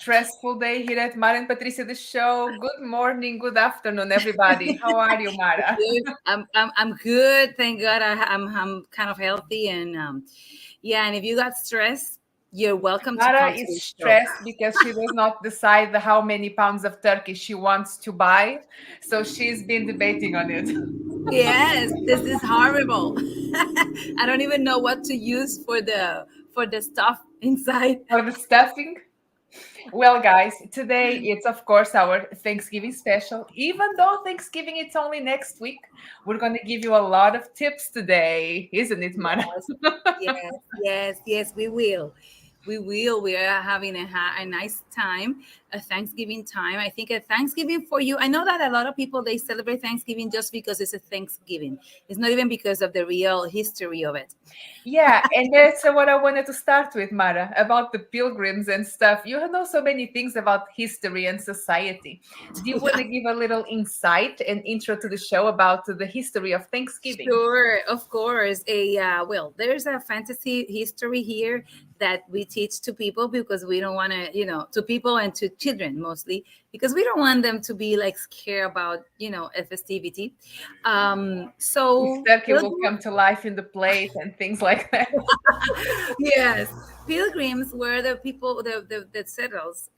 stressful day here at Mara and Patricia the show. Good morning, good afternoon, everybody. How are you, Mara? Good. I'm good. Thank God. I'm kind of healthy and yeah. And if you got stressed, you're welcome to Mara come to is this show. stressed because she does not decide how many pounds of turkey she wants to buy. So she's been debating on it. Yes, this is horrible. I don't even know what to use for the stuff inside. For the stuffing, well, guys, today it's of course our Thanksgiving special. Even though Thanksgiving it's only next week, we're going to give you a lot of tips today, isn't it, Mara? Yes, yes. We will. We will. We are having a nice time, a Thanksgiving time. I think a Thanksgiving for you. I know that a lot of people they celebrate Thanksgiving just because it's a Thanksgiving. It's not even because of the real history of it. Yeah, and that's what I wanted to start with, Mara, about the pilgrims and stuff. You know so many things about history and society. Do you want to give a little insight and intro to the show about the history of Thanksgiving? Sure, of course. Well, there's a fantasy history here that we teach to people because we don't want to, to people and to children mostly because we don't want them to be like scared about, a festivity. If So turkey will come to life in the plate and things like that. yes, pilgrims were the people that settles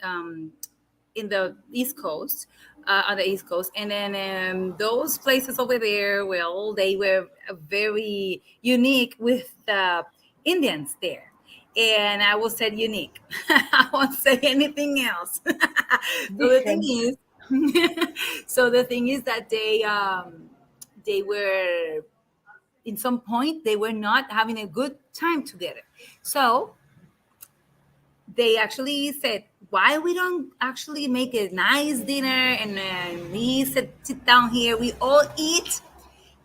in the East Coast, on the East Coast, and then those places over there, well, they were very unique with the Indians there. And I will say unique. I won't say anything else. So the thing Different. is, so the thing is that they were in some point they were not having a good time together. So they actually said, why we don't actually make a nice dinner and we sit down here, we all eat,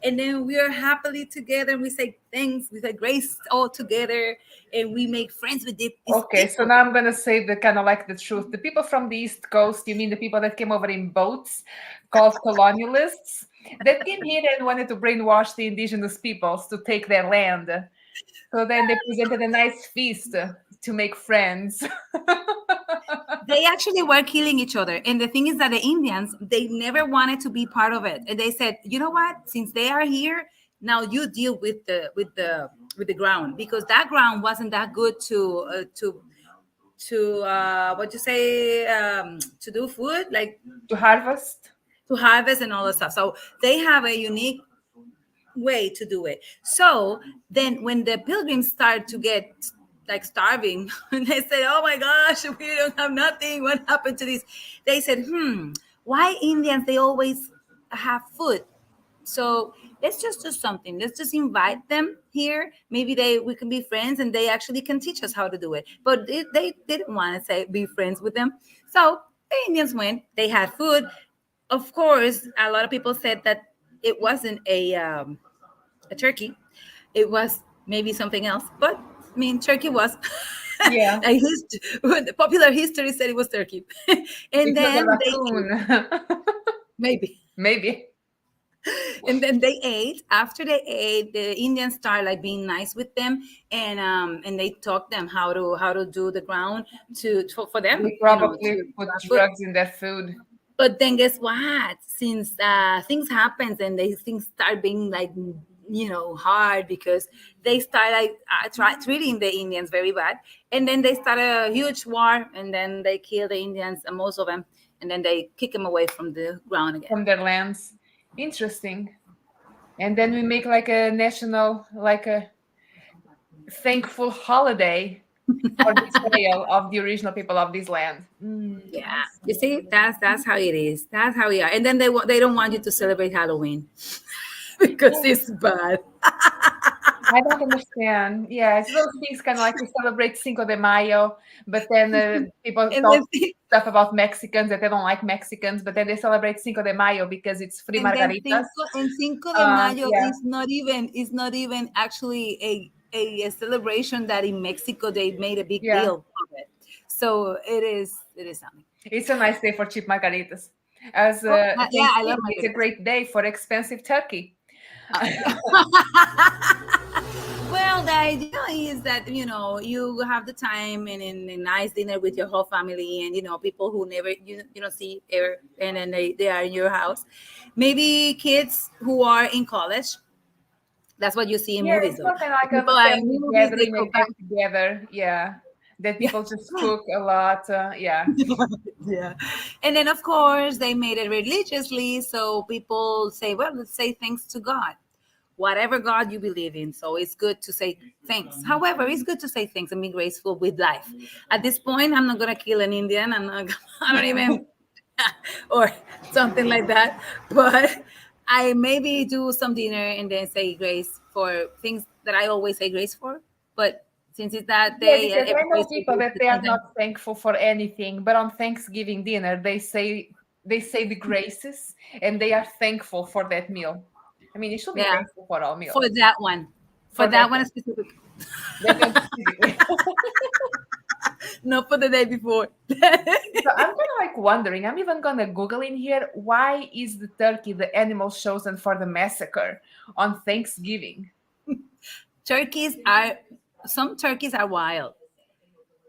and then we are happily together and we say thanks, we say grace all together, and we make friends with these Okay, so people. now I'm gonna say the kind of like the truth. The people from the East Coast, you mean the people that came over in boats called colonialists that came here and wanted to brainwash the indigenous peoples to take their land. So then they presented a nice feast to make friends. They actually were killing each other, and the thing is that the Indians they never wanted to be part of it, and they said, you know what, since they are here, now you deal with the ground, because that ground wasn't that good to what you say, to do food, like To harvest. to harvest and all that stuff. So they have a unique way to do it. So then when the pilgrims start to get like starving, and they say, oh my gosh, we don't have nothing, what happened to this? They said, why Indians they always have food? So let's just do something. Let's just invite them here. Maybe we can be friends, and they actually can teach us how to do it. But they didn't want to say be friends with them. So the Indians went. They had food. Of course, a lot of people said that it wasn't a turkey. It was maybe something else. But I mean, turkey was. Yeah, The popular history said it was turkey, and it was a then they raccoon. maybe. Maybe. And then they ate. After they ate, the Indians started like being nice with them, and they taught them how to do the ground for them, They probably to put have food. drugs in their food. But then guess what? Since things happens and things start being like hard, because they start like treating the Indians very bad, and then they start a huge war, and then they kill the Indians, most of them, and then they kick them away from the ground again. From their lands. Interesting. And then we make like a national, like a thankful holiday for the sale of the original people of this land. Yeah, I you see. see, that's how it is. That's how we are. And then they don't want you to celebrate Halloween because it's bad. I don't understand. Yeah, it's those things kind of like we celebrate Cinco de Mayo, but then people And talk then stuff about Mexicans that they don't like Mexicans, but then they celebrate Cinco de Mayo because it's free and then margaritas. Cinco de Mayo Yeah, is not even actually a celebration that in Mexico they made a big yeah. deal of it. So it is something. It's a nice day for cheap margaritas. As Oh, yeah, I love Thanksgiving, it's a margaritas. great day for expensive turkey. Yeah. Well, the idea is that you have the time and a nice dinner with your whole family, and people who never you don't see ever, and then they are in your house. Maybe kids who are in college. That's what you see in Yeah, movies, it's though. something like People a are in family movies. They gathering go and back. get together. Yeah, that Yeah. people just cook a lot. Yeah, Yeah. And then, of course, they made it religiously. So people say, well, let's say thanks to God, whatever God you believe in. So it's good to say thanks. However, it's good to say thanks and be graceful with life. At this point, I'm not going to kill an Indian. I'm not, I don't even, or something like that. But I maybe do some dinner and then say grace for things that I always say grace for. But since it's that yeah, day, because I everybody know says people grace that at the they same are not time. thankful for anything, but on Thanksgiving dinner they say the graces and they are thankful for that meal. I mean, you should be Yeah. thankful for all For meals. that one. For For that that one one, specific. that one specifically. Not for the day before. So I'm kind of like wondering. I'm even gonna Google in here. Why is the turkey the animal chosen for the massacre on Thanksgiving? turkeys are Some turkeys are wild.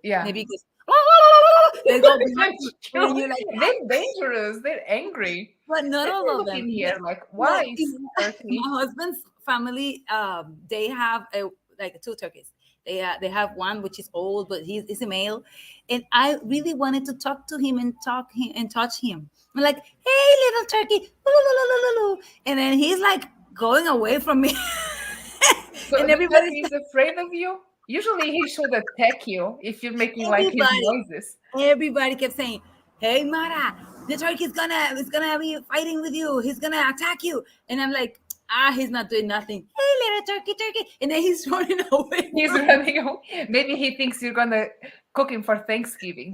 Yeah, Maybe because they go behind that's you true. and you're like, They're dangerous. They're angry. but not Let me all of look them. in here. Like, Well, why is turkey? my husband's family, they have like two turkeys. They have one which is old, but he's a male, and I really wanted to talk to him and touch him. I'm like, hey, little turkey, and then he's like going away from me, So and the everybody's turkey is afraid of you. Usually, he should attack you if you're making like his everybody noises. everybody kept saying, hey, Mara, the turkey's gonna be fighting with you, he's gonna attack you. And I'm like, he's not doing nothing. Hey, little turkey, and then he's running away He's from me. running away. Maybe he thinks you're gonna cook him for Thanksgiving.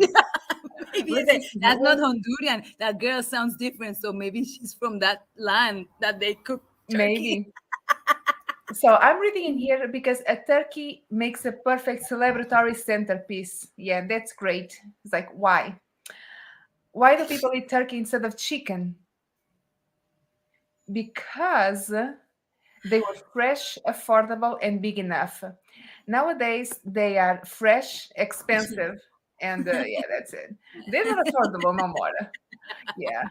Maybe he Let said, me see. that's not Well, Honduran, that girl sounds different, so maybe she's from that land that they cook turkey. maybe. So I'm reading in here because a turkey makes a perfect celebratory centerpiece. Yeah, that's great. It's like, why? Why do people eat turkey instead of chicken? Because they were fresh, affordable, and big enough. Nowadays, they are fresh, expensive, and yeah, that's it. They're not affordable no more. Yeah.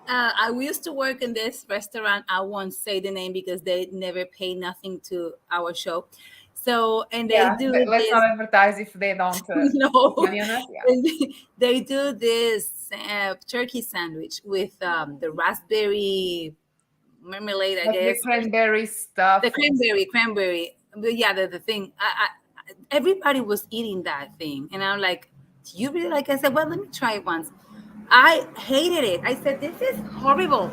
I used to work in this restaurant. I won't say the name because they never pay nothing to our show. So, and they Yeah, do let's this. not advertise if they don't put No, money on us. Yeah. and they do this turkey sandwich with the raspberry marmalade, I Like the guess, cranberry the stuff. cranberry. But yeah, the thing. Everybody was eating that thing, and I'm like, "Do you really like?" I said, "Well, let me try it once." I hated it. I said, "This is horrible.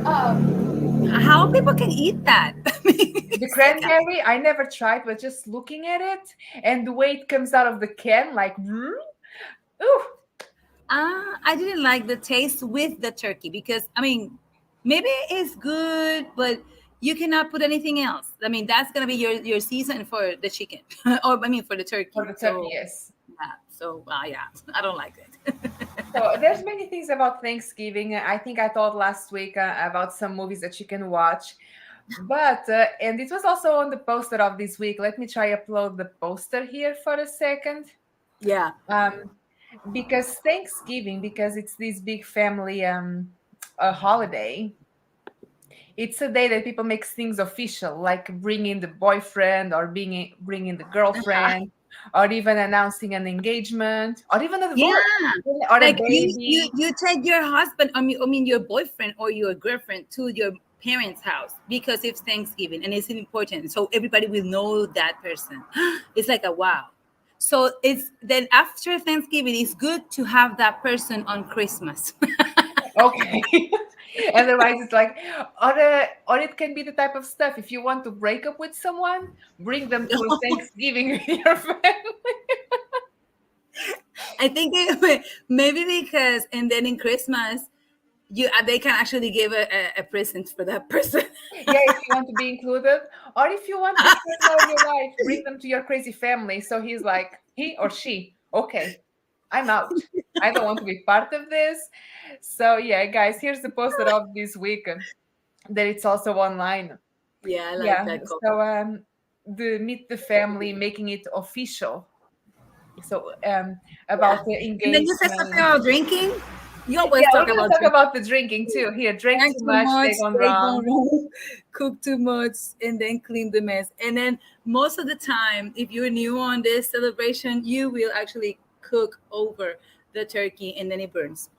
How people can eat that?" I mean, The it's like, cranberry, I never tried, but just looking at it and the way it comes out of the can, like, ooh, I didn't like the taste with the turkey because I mean, maybe it's good, but you cannot put anything else. I mean, that's gonna be your season for the chicken, or I mean for the for turkey. the turkey, So yes. yeah, yeah, I don't like it. So there's many things about Thanksgiving. I think I told last week about some movies that you can watch. But and it was also on the poster of this week. Let me try upload the poster here for a second. Yeah. Um, because Thanksgiving, because it's this big family a holiday, it's a day that people make things official, like bringing the boyfriend or bringing the girlfriend, or even announcing an engagement, or even a Yeah, divorce, or a like baby. you take your husband, I mean your boyfriend or your girlfriend to your parents' house because it's Thanksgiving and it's important, so everybody will know that person. It's like a wow. So it's then after Thanksgiving, it's good to have that person on Christmas. Okay. Otherwise, it's like, or it can be the type of stuff. If you want to break up with someone, bring them to a Thanksgiving with your family. I think maybe because and then in Christmas they can actually give a present for that person. Yeah, if you want to be included, or if you want the partner of your life, bring them to your crazy family. So he's like, he or she, okay, I'm out. I don't want to be part of this. So yeah, guys, here's the poster of this week that it's also online. Yeah, I like Yeah. that couple. So the meet the family, making it official. So Yeah. about the And then you said something engagement. about drinking. You Yeah, always we're talk gonna about talk drinking. about the drinking too. Here, drink Drank too too much, much, they gone they gone wrong. wrong, cook too much, and then clean the mess. And then most of the time, if you're new on this celebration, you will actually cook over the turkey and then it burns.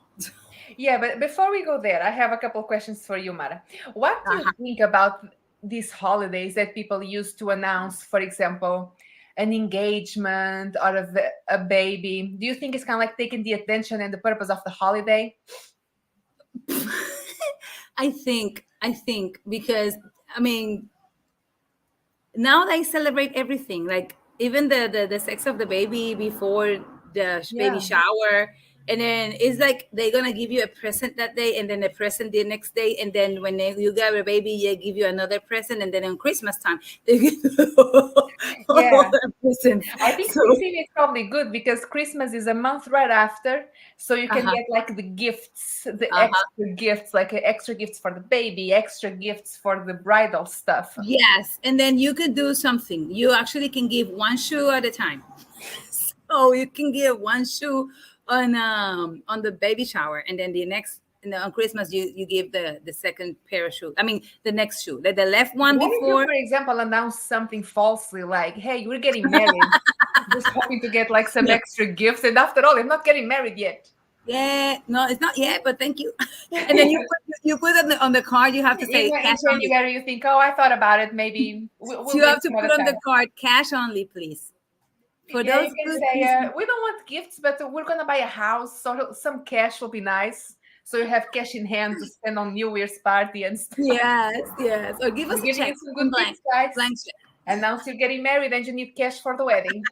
Yeah, but before we go there, I have a couple questions for you, Mara. What do you Uh-huh. think about these holidays that people use to announce, for example, an engagement or a baby? Do you think it's kind of like taking the attention and the purpose of the holiday? I think because I mean now they celebrate everything, like even the sex of the baby before the baby Yeah. shower. And then it's like they're gonna give you a present that day, and then a present the next day, and then when you get a baby they give you another present, and then on Christmas time they give you Yeah. other presents. I think So Thanksgiving is probably good because Christmas is a month right after, so you can uh-huh, get like the gifts, the uh-huh. extra gifts, like extra gifts for the baby, extra gifts for the bridal stuff. Yes, and then you could do something. You actually can give one shoe at a time. So you can give one shoe on the baby shower, and then the next, on Christmas you give the second pair of shoes. I mean the next shoe, the left one What if you, before. for example, announce something falsely like, "Hey, we're getting married," just hoping to get like some No, extra gifts, and after all, I'm not getting married yet. yeah, no, it's not yet, but thank you. And then you put on the card. You have to say In cash only. January, you think, "Oh, I thought about it. Maybe we'll You wait have to some other put on time." the card cash only, please, for Yeah, those you can good say, Christmas. "We don't want gifts, but we're gonna buy a house, so some cash will be nice. So you have cash in hand to spend on New Year's party and stuff." Yes, yes. Or give We're us a giving check you some in good blank, tips, guys. blank check. Announce you're getting married and you need cash for the wedding.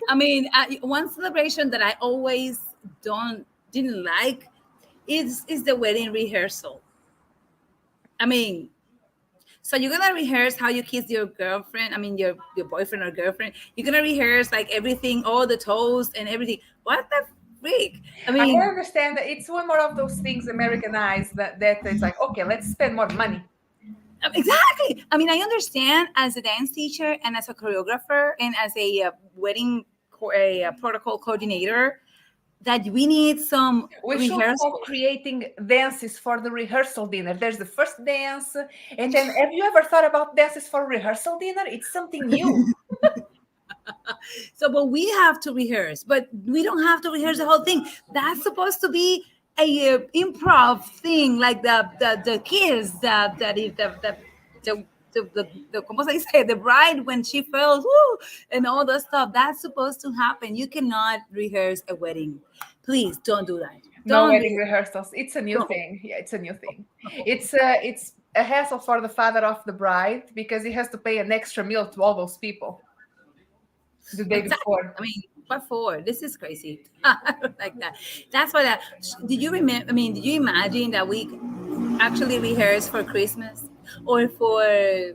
I mean, one celebration that I always don't didn't like is the wedding rehearsal. I mean, so you're gonna rehearse how you kiss your girlfriend. I mean, your boyfriend or girlfriend. You're gonna rehearse like everything, all the toast and everything. What the freak? I I can mean, understand that it's one more of those things Americanized that it's like, okay, let's spend more money. exactly. I mean, I understand as a dance teacher and as a choreographer and as a wedding protocol coordinator that we need some We should start rehearsal. creating dances for the rehearsal dinner. There's the first dance, and then have you ever thought about dances for rehearsal dinner? It's something new. So, but we have to rehearse, but we don't have to rehearse the whole thing. That's supposed to be a improv thing, like the kiss, the ¿cómo se dice? The bride when she falls, woo, and all the stuff. That's supposed to happen. You cannot rehearse a wedding. Please don't do that. No Don't wedding rehearse. rehearsals. It's a new Don't. thing. Yeah, it's a new thing. It's a hassle for the father of the bride because he has to pay an extra meal to all those people the day Exactly. before. I mean, what for? This is crazy. I don't like that. That's why that. Did you remember? I mean, did you imagine that we actually rehearse for Christmas or for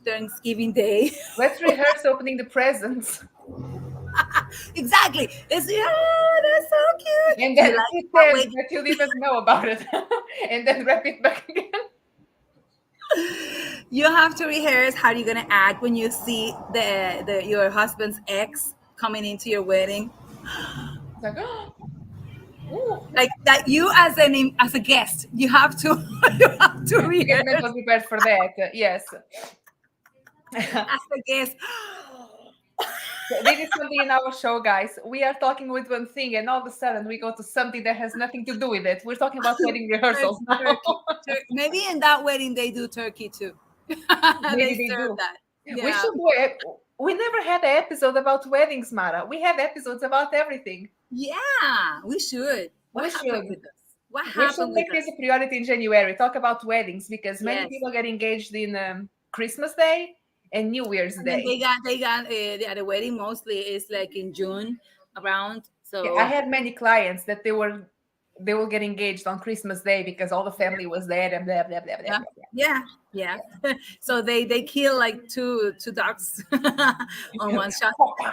Thanksgiving Day? Let's rehearse opening the presents Exactly. It's that's so cute. and Do you then like that pretend way? that you didn't know about it and then wrap it back again. You have to rehearse how you're gonna act when you see the your husband's ex coming into your wedding. It's like, ooh, Like that, you as a guest, you have to you have to to get rehearse mentally prepared for that. Yes. as a guest. This is something in our show, guys. We are talking with one thing, and all of a sudden we go to something that has nothing to do with it. We're talking about wedding rehearsals now. Turkey. Maybe in that wedding they do turkey too. Maybe They they serve do. that. We Yeah. should do it. We never had an episode about weddings, Mara. We have episodes about everything. Yeah, we should. What We happened should. with us? What We should happened with make this us? a priority in January. Talk about weddings because many Yes. people get engaged in Christmas Day and New Year's And then Day. they got yeah, the wedding mostly is like in June around. Yeah, I So had many clients that they will get engaged on Christmas Day because all the family was there and blah blah blah blah yeah, blah. yeah, yeah. So they kill like two ducks on one shot. Blah.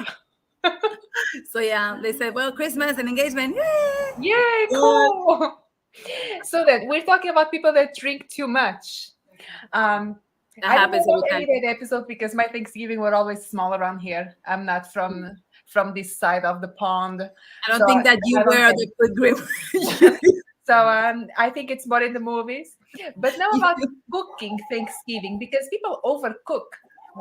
So yeah, they said, well, Christmas and engagement. Yay! Yay, Good. cool. So then we're talking about people that drink too much. Um, That I don't know happens every about any time. of that episode because my Thanksgiving were always small around here. I'm not from this side of the pond, I don't so think that you I don't were the pilgrim. have. So I think it's more in the movies. But now about cooking Thanksgiving because people overcook,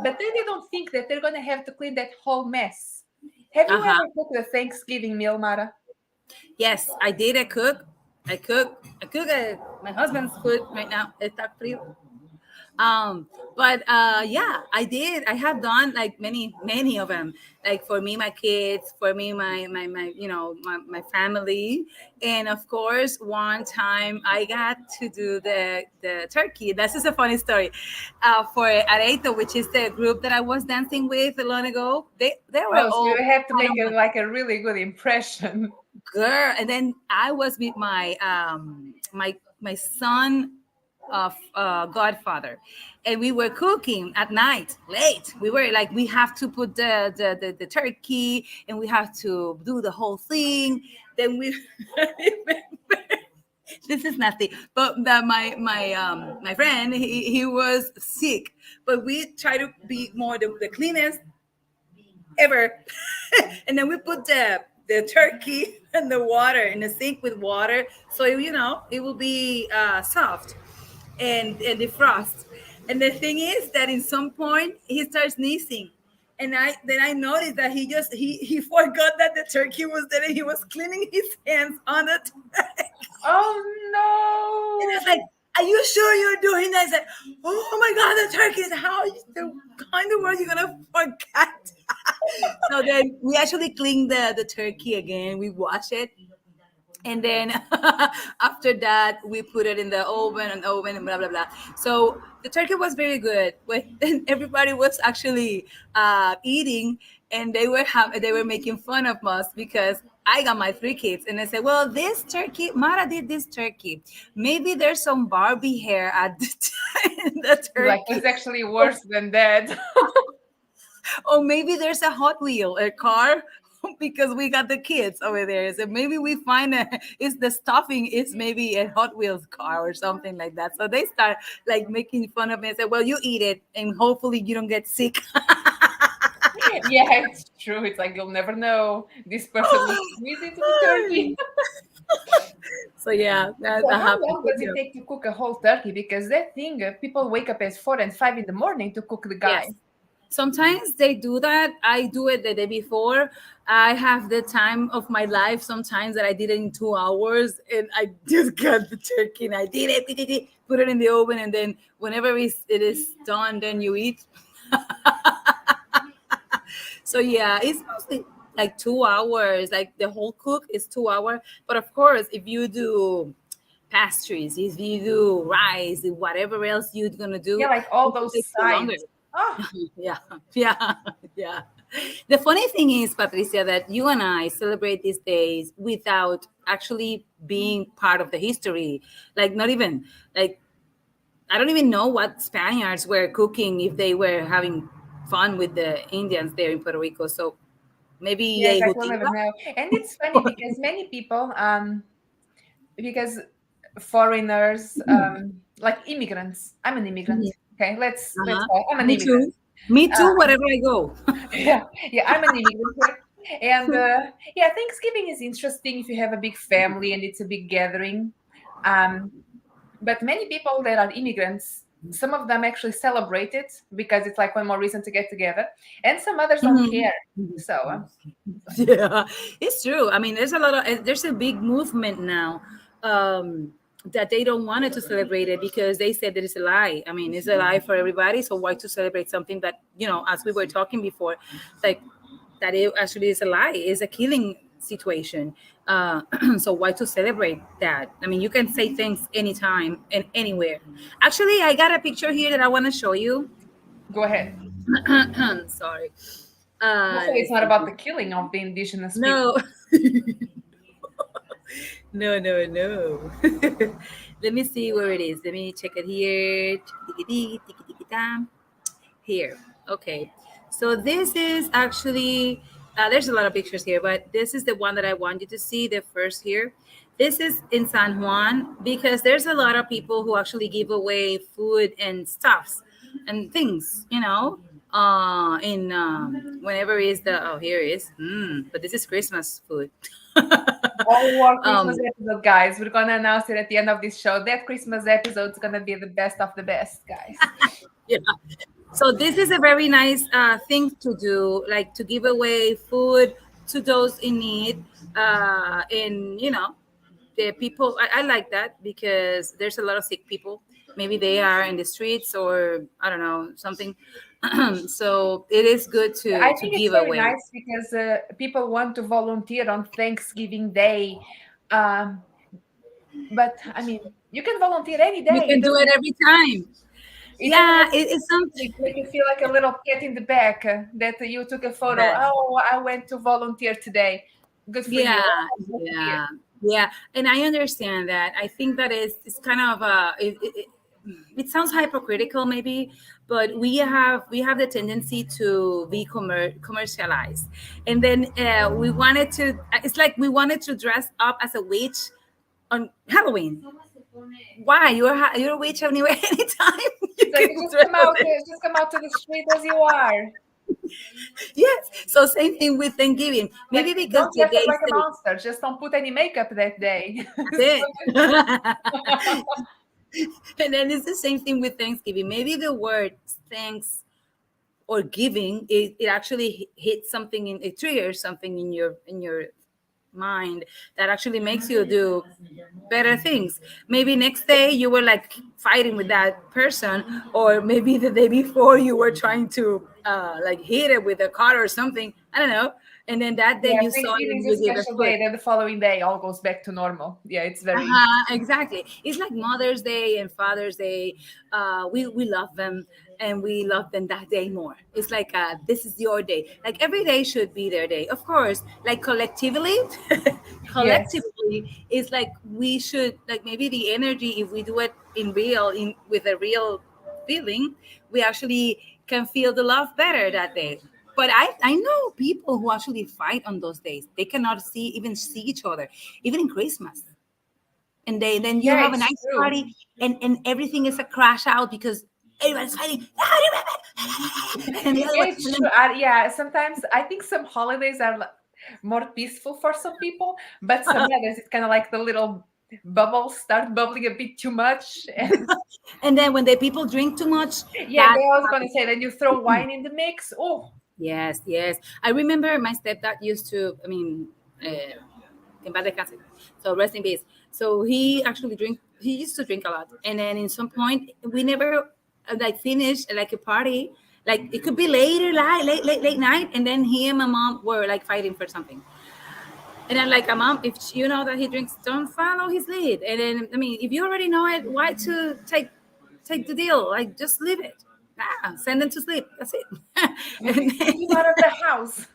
but then they don't think that they're gonna have to clean that whole mess. Have you Uh-huh. ever cooked a Thanksgiving meal, Mara? Yes, I did. I cook. I cook. I cook my husband's food right now. Está frío. But yeah, I did. I have done like many of them. Like for me, my kids, for me, my my family, and of course, one time I got to do the turkey. This is a funny story. For Areito, which is the group that I was dancing with a long ago, they were Oh, so you all have to kind make of it like a really good impression. girl, and then I was with my my son of godfather, and we were cooking at night late. We were like, we have to put the turkey, and we have to do the whole thing. Then we this is nothing, but my friend, he was sick, but we try to be more the cleanest ever. And then we put the turkey and the water in the sink with water, so it will be soft and defrost. And the thing is that in some point he starts sneezing, and I noticed that he forgot that the turkey was there, and he was cleaning his hands on the turkey. And I Oh was like, "Are you sure you're doing that?" I said, "Oh my God, the turkey is how the kind of world you're gonna forget." So then we actually clean the turkey again. We wash it, and then after that we put it in the oven and blah blah blah. So the turkey was very good. When everybody was actually eating, and they were making fun of us because I got my three kids, and I said, "Well, this turkey, Mara did this turkey. Maybe there's some Barbie hair at in the you're like, turkey, it's actually worse than that. or maybe there's a Hot Wheel, a car." Because we got the kids over there, so maybe we find is the stuffing is maybe a Hot Wheels car or something like that. So they start like making fun of me and say, "Well, you eat it, and hopefully you don't get sick." Yeah, it's true. It's like you'll never know. This person will squeeze into the turkey. So yeah, So that how happens. long does it take to cook a whole turkey? Because that thing, people wake up at 4 and 5 in the morning to cook the Yes. guy. Sometimes they do that. I do it the day before. I have the time of my life sometimes that I did it in 2 hours, and I just got the turkey and I did it, put it in the oven, and then whenever it is done, then you eat. So yeah, it's mostly like 2 hours. Like the whole cook is 2 hours. But of course, if you do pastries, if you do rice, whatever else you're gonna Yeah, do, like all it will those take you longer. sides. Oh, Yeah, yeah, yeah. The funny thing is, Patricia, that you and I celebrate these days without actually being part of the history. Like, not even like I don't even know what Spaniards were cooking if they were having fun with the Indians there in Puerto Rico. So maybe yeah, a exactly. We'll never hutinga. know. And it's funny because many people, because foreigners, like immigrants. I'm an immigrant. Okay, let's Uh-huh. go. I'm an Me immigrant. too. Me Uh, too. Wherever I go. yeah, yeah, I'm an immigrant here. And yeah, Thanksgiving is interesting if you have a big family and it's a big gathering. Um, but many people that are immigrants, some of them actually celebrate it because it's like one more reason to get together, and some others don't Mhm. care. So Yeah, it's true. I mean, there's a big movement now, that they don't want it to celebrate it because they said that it's a lie. I mean, it's a lie for everybody. So why to celebrate something that, as we were talking before, like that it actually is a lie, is a killing situation. So why to celebrate that? I mean, you can say things anytime and anywhere. Actually, I got a picture here that I want to show you. go ahead. Sorry. Hopefully, it's Let's not see. about the killing of the indigenous people. No. No, no, no. Let me see where it is. Let me check it here. Here. Okay. So this is actually, there's a lot of pictures here, but this is the one that I want you to see, the first here. This is in San Juan because there's a lot of people who actually give away food and stuffs and things, in whenever is the here is but this is Christmas food. All war Christmas um episode, guys. We're gonna announce it at the end of this show. That Christmas episode is gonna be the best of the best, guys. yeah. So this is a very nice thing to do, like to give away food to those in need. And the people, I like that because there's a lot of sick people. Maybe they are in the streets or I don't know something. So it is good I to think it's give very away. nice because people want to volunteer on Thanksgiving Day. Um, but I mean, you can volunteer any You day. It can do doesn't it have, every time. it doesn't Yeah, have to be it's some specific. Make you feel like a little pat in the back that you took a photo. yes. Oh, I went to volunteer today. Good for you. Yeah, Oh, I volunteered. yeah, yeah, and I understand that. I think that is it's kind of it sounds hypocritical maybe, but we have the tendency to be commercialized, and then we wanted to. It's like we wanted to dress up as a witch on Halloween. Why you're a witch anyway? Anytime you It's like can dress as it. just come out to the street as you are. Yes. So same thing with Thanksgiving. Like, Maybe because don't the dress up day like a say monster. Just don't put any makeup that day. that's it. And then it's the same thing with Thanksgiving. Maybe the word thanks or giving it actually hits something in it triggers something in your mind that actually makes you do better things. Maybe next day you were like fighting with that person, or maybe the day before you were trying to like hit it with a car or something. I don't know. And then that day Yeah, you saw it Thanksgiving and is you a gave a special foot. day. Then the following day, all goes back to normal. Yeah, it's very. Exactly. It's like Mother's Day and Father's Day. We love them and we love them that day more. It's like this is your day. Like every day should be their day. Of course, like collectively, Yes. collectively, it's like we should like maybe the energy if we do it in real in with a real feeling, we actually can feel the love better that day. But I know people who actually fight on those days. They cannot see each other, even in Christmas, and then you Yeah, have a it's nice true. party and everything is a crash out because everybody's fighting. And the other Yeah, one, it's and true. then, Yeah, sometimes I think some holidays are more peaceful for some people, but some others it's kind of like the little bubbles start bubbling a bit too much. And and then when the people drink too much, yeah, that they always gonna say then you throw wine in the mix. Oh, yes, yes. I remember my stepdad used to. I mean, en paz descanse. So rest in peace. So he actually drink. He used to drink a lot, and then in some point we never like finished like a party. Like it could be later, late night, and then he and my mom were like fighting for something. And I'm like, Mom, if you know that he drinks, don't follow his lead. And then, I mean, if you already know it, why to take the deal? Like, just leave it. Send them to sleep. That's it. And get him out of the house.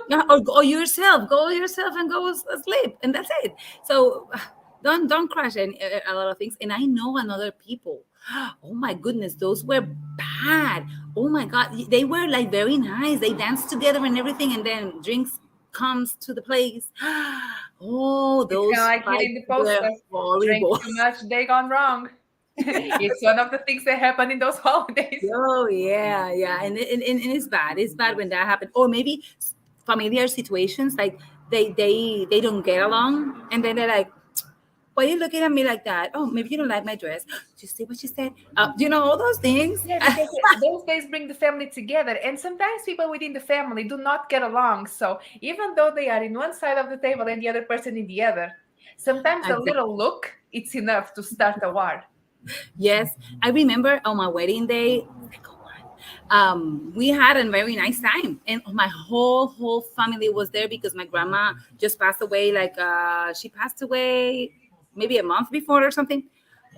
yeah, or go yourself and go asleep, and that's it. So don't crush a lot of things. And I know another people. Oh my goodness, those were bad. Oh my God, they were like very nice. They danced together and everything, and then drinks comes to the place. Oh, It's kind of those like fights hitting the were poster. Drink horrible. too much, they gone wrong. It's one of the things that happen in those holidays. Oh yeah, yeah, and it's bad. It's bad when that happens, or maybe familiar situations like they don't get along, and then they're like, "Why are you looking at me like that? Oh, maybe you don't like my dress. Do you see what she said? All those things." Yeah, because those days bring the family together, and sometimes people within the family do not get along. So even though they are in one side of the table and the other person in the other, sometimes a Exactly. little look it's enough to start a war. Yes, I remember on my wedding day. We had a very nice time, and my whole family was there because my grandma just passed away. Like she passed away maybe a month before or something.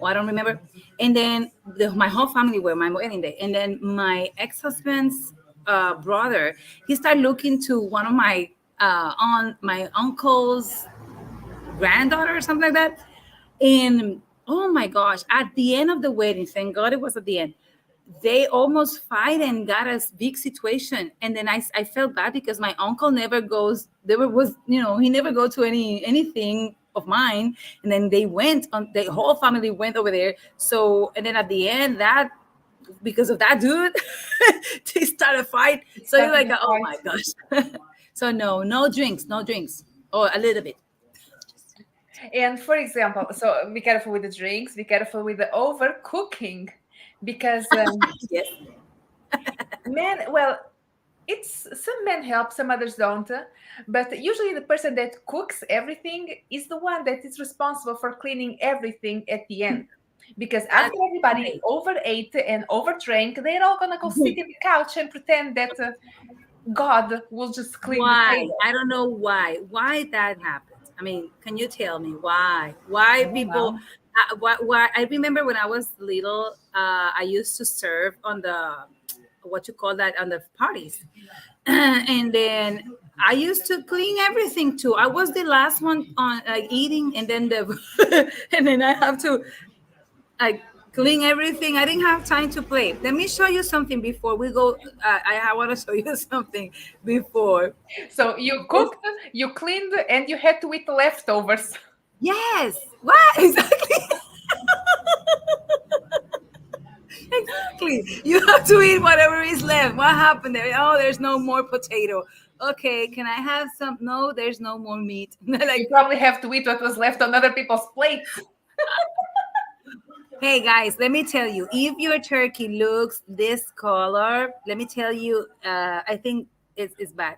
Oh, I don't remember. And then my whole family were my wedding day, and then my ex-husband's brother, he started looking to one of on my uncle's granddaughter or something like that. And oh my gosh, at the end of the wedding, thank God it was at the end, they almost fight and got a big situation. And then I felt bad because my uncle never goes, there was, he never go to anything of mine. And then they went on, the whole family went over there. So, and then at the end, that because of that dude, they start a fight. So you're Started like, the oh my fight. gosh. So no drinks, no drinks, or a little bit. And for example, so be careful with the drinks, be careful with the overcooking, because Yes. men, well, it's some men help, some others don't. But usually the person that cooks everything is the one that is responsible for cleaning everything at the end. Because That's after everybody right. overate and overdrank, they're all gonna go sit in the couch and pretend that God will just clean the Why? table. I don't know why that happens. I mean, can you tell me why I why don't people, know. why I remember when I was little, I used to serve on the, what you call that, on the parties. And then I used to clean everything too. I was the last one on, like, eating, and then the and then I have to, like, clean everything. I didn't have time to play. Let me show you something before we go. I want to show you something before. So you cooked, you cleaned, and you had to eat the leftovers. Yes. What? Exactly. Exactly. You have to eat whatever is left. What happened there? Oh, there's no more potato. Okay, can I have some? No, there's no more meat. You Like, probably have to eat what was left on other people's plates. hey guys, let me tell you, if your turkey looks this color, let me tell you, I think it's bad.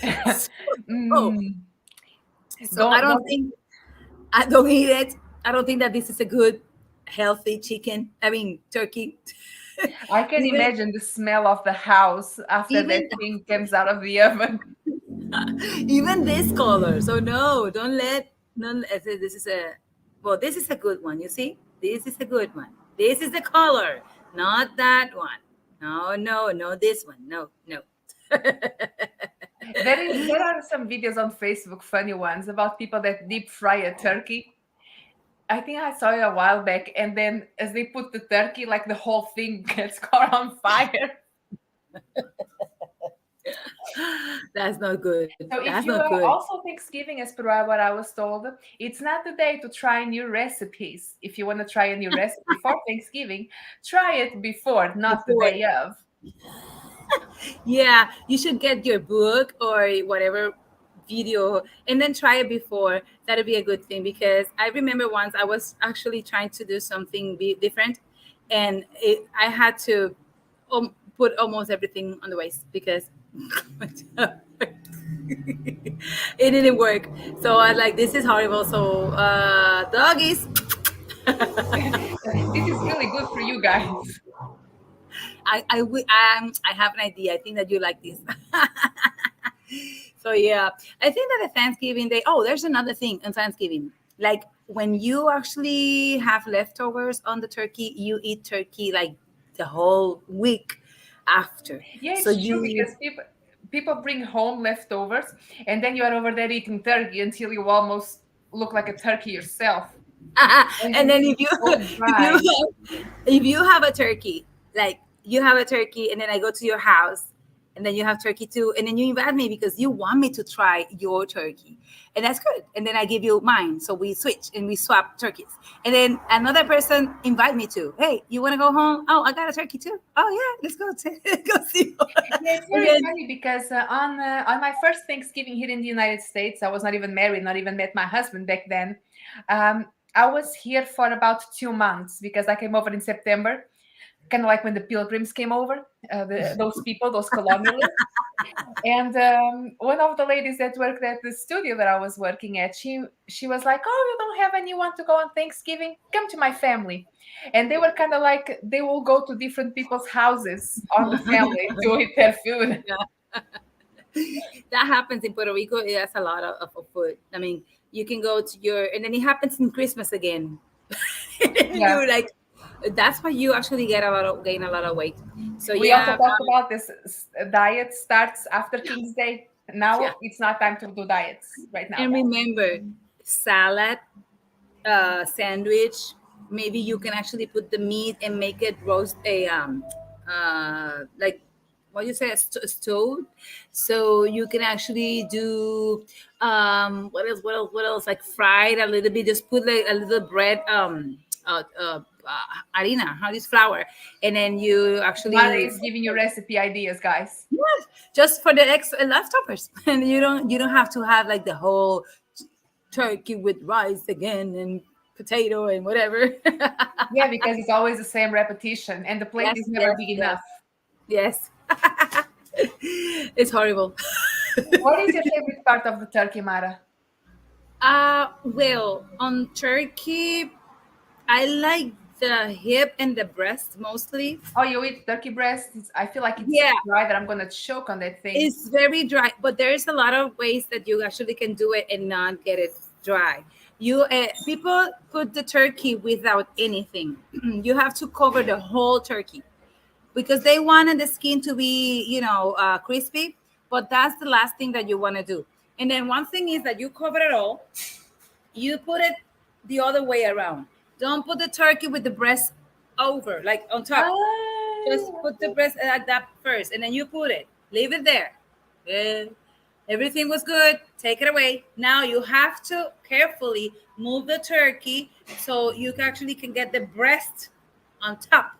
So, Mm, so I don't don't. think, I don't eat it. I don't think that this is a good, healthy chicken. I mean, turkey. I can even imagine the smell of the house after that even thing comes out of the oven. even this color. So no, don't let, no. This is a, well, this is a good one. You see, this is a good one. This is the color, not that one. No, no, no, this one. No, no. There are some videos on Facebook, funny ones, about people that deep fry a turkey. I think I saw it a while back, and then as they put the turkey, like the whole thing gets caught on fire. That's not good. So That's if not you are good. also Thanksgiving, as per what I was told, it's not the day to try new recipes. If you want to try a new recipe for Thanksgiving, try it before, not the Before, day of. yeah, you should get your book or whatever video and then try it before. That'd be a good thing, because I remember once I was actually trying to do something different, and I had to, put almost everything on the waste because it didn't work. So I was like, this is horrible. So doggies. This is really good for you guys. I have an idea. I think that you like this. So yeah, I think that the Thanksgiving Day. Oh, there's another thing on Thanksgiving. Like, when you actually have leftovers on the turkey, you eat turkey like the whole week after. Yeah, So it's true you, because people bring home leftovers, and then you are over there eating turkey until you almost look like a turkey yourself, and and then then it's if you all if you dry. if you have a turkey, like, you have a turkey, and then I go to your house, and then you have turkey too, and then you invite me because you want me to try your turkey, and that's good. And then I give you mine, so we switch and we swap turkeys. And then another person invite me to, hey, you want to go home? Oh, I got a turkey too. Oh yeah, let's go go see. Yeah, it's And very then, funny because on my first Thanksgiving here in the United States, I was not even married, not even met my husband back then. Um, I was here for about 2 months because I came over in September, kind of like when the Pilgrims came over, those people, those colonialists. And one of the ladies that worked at the studio that I was working at, she was like, "Oh, you don't have anyone to go on Thanksgiving? Come to my family." And they were kind of like they will go to different people's houses on the family to eat their food. that happens in Puerto Rico. That's a lot of food. I mean, you can go to your, and then it happens in Christmas again. And Yeah. you're like, that's why you actually gain a lot of weight. So We also yeah, talked about this diet starts after King's Day. yeah. Now it's not time to do diets right now. And remember, salad, sandwich. Maybe you can actually put the meat and make it roast, a like, what you say, stove. So you can actually do, what else, like fried a little bit. Just put like a little bread, harina, this flour, and then you Mara actually is giving you recipe ideas, guys. yes, just for the extra leftovers, and you don't have to have like the whole turkey with rice again and potato and whatever. Yeah, because it's always the same repetition, and the plate Yes, is never yes, big yes, enough. yes. It's horrible. What is your favorite part of the turkey, Mara? Well, on turkey, I like the hip and the breast mostly. Oh, you eat turkey breast? I feel like it's so Yeah, dry that I'm gonna choke on that thing. it's very dry, but there's a lot of ways that you actually can do it and not get it dry. You people put the turkey without anything. You have to cover the whole turkey because they wanted the skin to be, crispy. But that's the last thing that you want to do. And then one thing is that you cover it all. You put it the other way around. Don't put the turkey with the breast over, like on top. Just Ah, put the breast like that first, and then you put it. Leave it there. Eh, everything was good. Take it away. Now you have to carefully move the turkey so you actually can get the breast on top.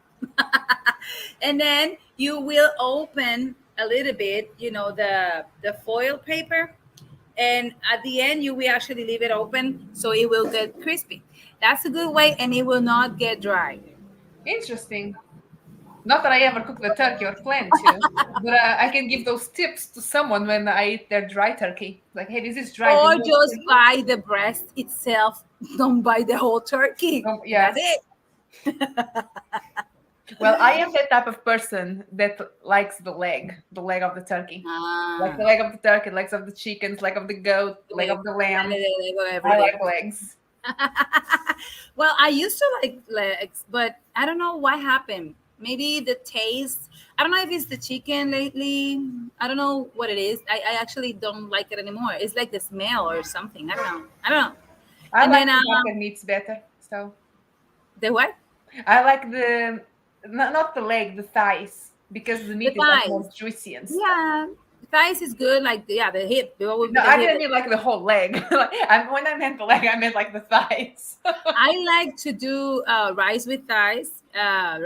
And then you will open a little bit, the foil paper, and at the end you will actually leave it open so it will get crispy. That's a good way, and it will not get dry. interesting. Not that I ever cook the turkey or plan to, but I can give those tips to someone when I eat their dry turkey. Like, hey, this is dry. Do Or you want just to buy the breast itself. Don't buy the whole turkey. Yes. That's it. Well, I am the type of person that likes the leg of the turkey. Like Ah, the leg of the turkey, legs of the chickens, leg of the goat, leg of the lamb. they go I like everything. legs. Well, I used to like legs, but I don't know what happened. Maybe the taste. I don't know if it's the chicken lately. I don't know what it is. I actually don't like it anymore. It's like the smell or something. I don't know. I don't know. I And like then the darker meats better. So the what? I like not the leg, the thighs, because the The meat is like more thighs. juicy and stuff. Yeah, thighs is good. Like yeah, the hip. What would be No, the I hip? didn't mean like the whole leg. When I meant the leg, I meant like the thighs. I like to do rice with thighs, and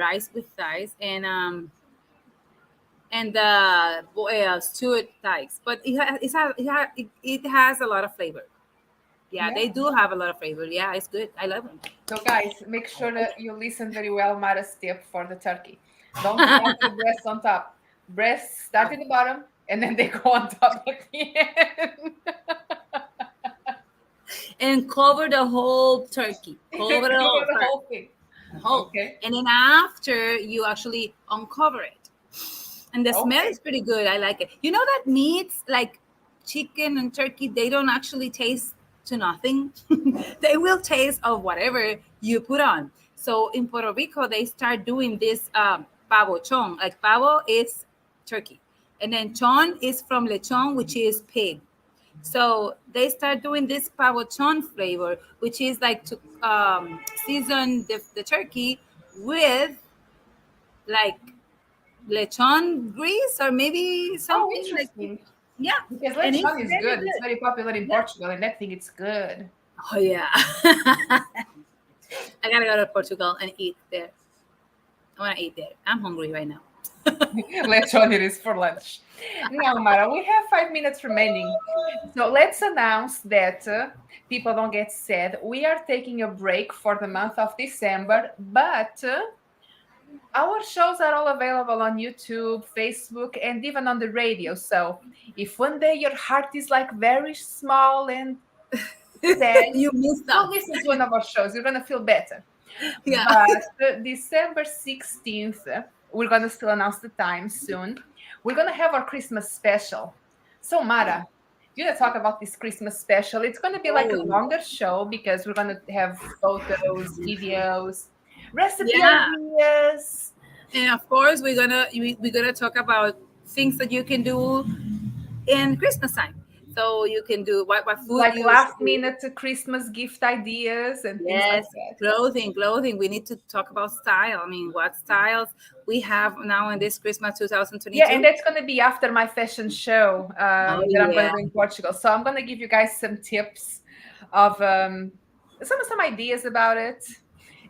the stewed thighs. But it has a lot of flavor. Yeah, Yeah. they do have a lot of flavor. Yeah, it's good. I love them. So guys, make sure that you listen very well, Mara's tip for the turkey. Don't start the breasts on top. Breasts start at the bottom and then they go on top at the end. And cover the whole turkey. Cover it Cover all the first. whole thing. The whole. Okay. And then after you actually uncover it. And the smell Okay. is pretty good. I like it. You know that meats like chicken and turkey, they don't actually taste to nothing. They will taste of whatever you put on. So in Puerto Rico, they start doing this pavo chon. Like pavo is turkey, and then chon is from lechon, which is pig. So they start doing this pavo chon flavor, which is like to season the turkey with like lechon grease or maybe Oh, something like interesting. yeah, Because and it's lechon is very good. It's good. very popular in Yeah. Portugal, and I think it's good. Oh yeah. I gotta go to Portugal and eat there. I want to eat there. I'm hungry right now. Lechon it is for lunch. Now, Mara, we have 5 minutes remaining. So let's announce that people don't get sad. We are taking a break for the month of December, but our shows are all available on YouTube, Facebook, and even on the radio. So if one day your heart is like very small and sad, You missed go us. listen to one of our shows. You're going to feel better. Yeah. But December 16th, we're going to still announce the time soon. We're going to have our Christmas special. So, Mara, do you want to talk about this Christmas special? It's going to be like a Oh, longer show because we're going to have photos, videos, recipe yeah. ideas. And of course, we're gonna talk about things that you can do in Christmas time. So you can do what food Like you last should. minute Christmas gift ideas and things like Yes, that. clothing. We need to talk about style. I mean, what styles we have now in this Christmas Yeah, and 2022? that's going to be after my fashion show Oh that I'm going yeah. to do in Portugal. So I'm going to give you guys some tips of some ideas about it.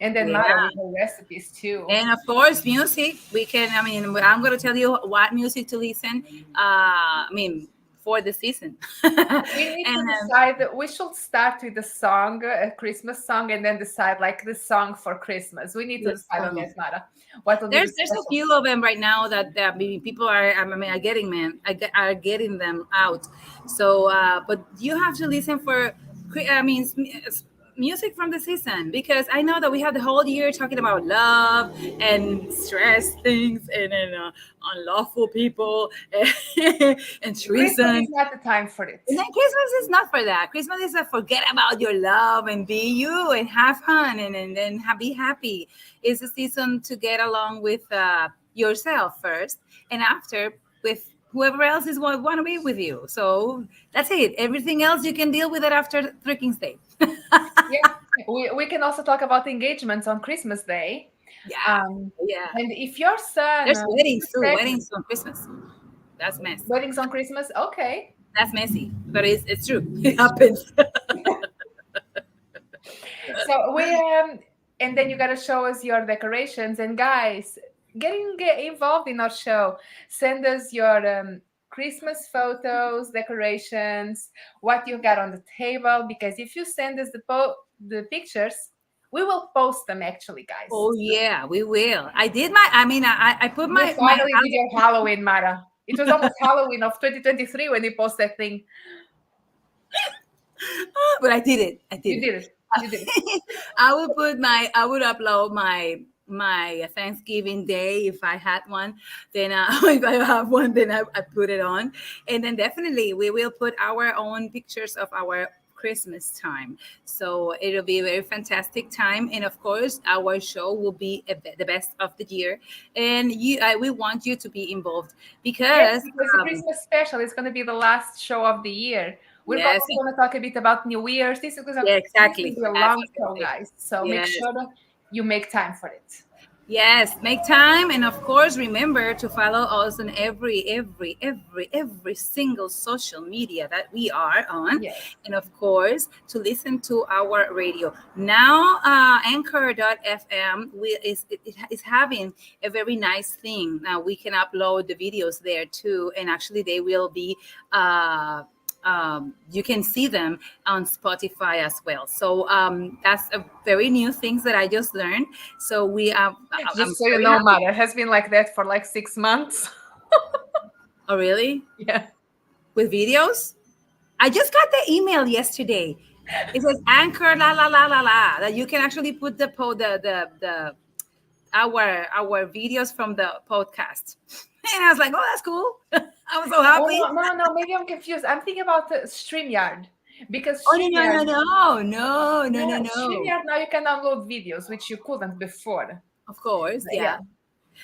And then Mara Yeah. with her recipes too. And of course, music. We can. I mean, I'm going to tell you what music to listen. I mean, for the season. We need And to decide that we should start with a song, a Christmas song, and then decide like the song for Christmas. We need to the decide on song. that, Mara. What will be the There's a special? few of them right now that I mean, people are. I mean, are getting are getting them out. So, but you have to listen for. I mean, music from the season, because I know that we have the whole year talking about love and stress things and unlawful people and Christmas treason. is not the time for it. And then Christmas is not for that. Christmas is a forget about your love and be you and have fun and be happy. It's a season to get along with yourself first, and after with whoever else is want to be with you. So that's it. Everything else you can deal with it after freaking state. Yeah, we can also talk about engagements on Christmas Day. Yeah, Um, yeah. and if your son There's weddings too. respects Weddings on Christmas. That's mess. weddings on Christmas, okay. That's messy, but it's true. It happens. So and then you gotta show us your decorations. And guys, get involved in our show. Send us your Christmas photos, decorations, what you got on the table. Because if you send us the pictures, we will post them actually, guys. Oh yeah, we will. I did my. I mean, I put You my finally did your Halloween, Mara. It was almost Halloween of 2023 when you post that thing. but I did it. I did You it. did it. You did it. I would upload my Thanksgiving day if I had one. Then if I have one, then I put it on, and then definitely we will put our own pictures of our Christmas time. So it'll be a very fantastic time, and of course, our show will be the best of the year. And we want you to be involved Yes, because because the Christmas special is going to be the last show of the year. We're yes, also going to talk a bit about New Year's. yeah, This is going exactly. to be a That's long what show, I say. guys. So make Yes. sure that you make time for it. Yes, make time, and of course, remember to follow us on every single social media that we are on, Yes. and of course, to listen to our radio. Now, Anchor.fm is having a very nice thing. Now we can upload the videos there too, and actually, they will be. You can see them on Spotify as well. So that's a very new things that I just learned. So I'm Just so you very know, happy. Mara, it has been like that for like 6 months. Oh, really? Yeah. With videos? I just got the email yesterday. It says Anchor la la la la la that you can actually put the our videos from the podcast. And I was like, oh, that's cool. I was so Oh, happy. no. Maybe I'm confused. I'm thinking about StreamYard. Because Oh no no StreamYard, no no no no yeah, no no. StreamYard now you can upload videos, which you couldn't before. Of course, Yeah. yeah.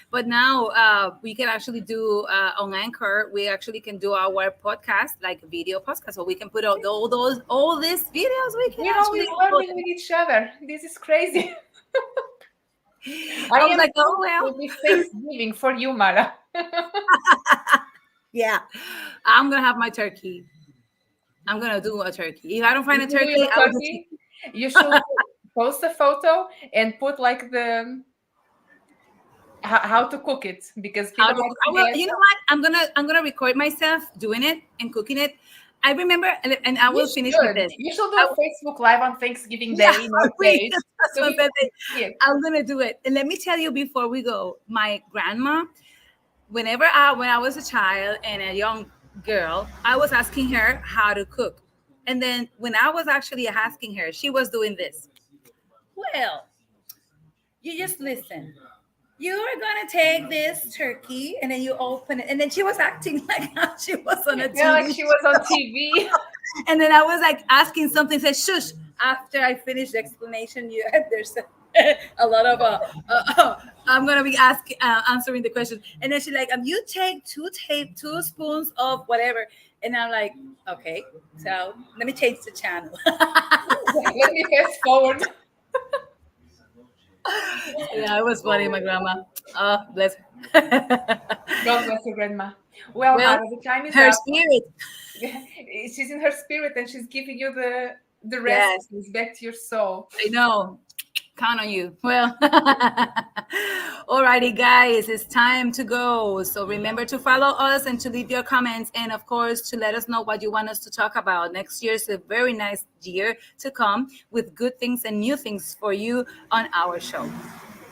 But now we can actually do on Anchor. We actually can do our podcast like a video podcast, so we can put out all these videos. We can We're actually always upload learning them. with each other. This is crazy. I I was am like, oh thankful well, with Thanksgiving for you, Mara. yeah. I'm gonna have my turkey. I'm gonna do a turkey. If I don't find a If you do turkey, your I will do turkey, you should post a photo and put like the how to cook it, because how people to. might I will. forget. You know what? I'm gonna record myself doing it and cooking it. I remember, and I You will finish with should. this. You should do I, a Facebook Live on Thanksgiving yeah, Day in our wait, page, that's so my people birthday. can see it. I'm gonna do it. And let me tell you before we go, my grandma, when I was a child and a young girl, I was asking her how to cook. And then when I was actually asking her, she was doing this. Well, you just listen. You are gonna take this turkey and then you open it. And then she was acting like how she was on a Yeah, like TV. she was on TV. And then I was like asking something, said shush. After I finished the explanation, there's a lot of I'm gonna be asking answering the question, and then she's like, you take two spoons of whatever, and I'm like, okay, so let me change the channel. Let me fast forward. Yeah, it was funny, my grandma. Oh, bless her. God bless your grandma. Well, Well, Mara, the time is her up. spirit. She's in her spirit and she's giving you the Yes, recipes back to your soul. I know. Count on you. Well, alrighty, guys, it's time to go. So remember to follow us and to leave your comments, and of course to let us know what you want us to talk about. Next year is a very nice year to come with good things and new things for you on our show.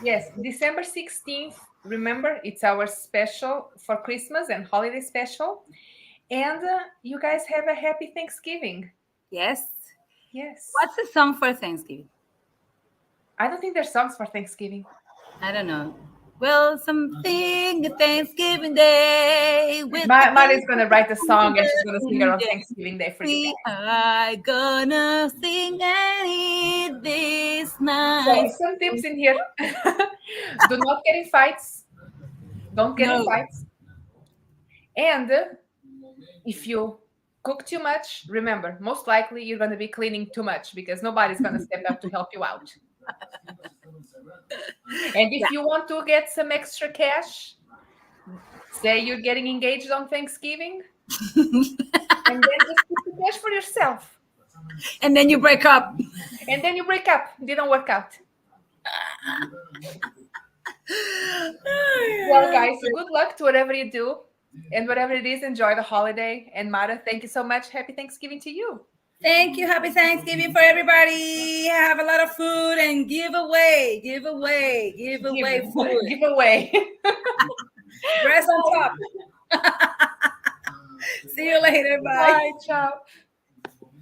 Yes, December 16th. Remember, it's our special for Christmas and holiday special. And you guys have a happy Thanksgiving. Yes. Yes. What's the song for Thanksgiving? I don't think there's songs for Thanksgiving. I don't know. Well, something Thanksgiving Day. Mari's going to write a song and she's going to sing it on Thanksgiving Day for you. We are gonna sing and eat this night. So, some tips in here. Do not get in fights. Don't get in fights. And if you cook too much, remember, most likely you're going to be cleaning too much because nobody's going to step up to help you out. And if you want to get some extra cash, say you're getting engaged on Thanksgiving, and then just keep the cash for yourself. And then you break up. And then you break up. Didn't work out. Well, guys, good luck to whatever you do. And whatever it is, enjoy the holiday. And Mara, thank you so much. Happy Thanksgiving to you. Thank you. Happy Thanksgiving for everybody. Have a lot of food and give away food. Give away. Dress on top. See you later. Bye. Bye. Ciao.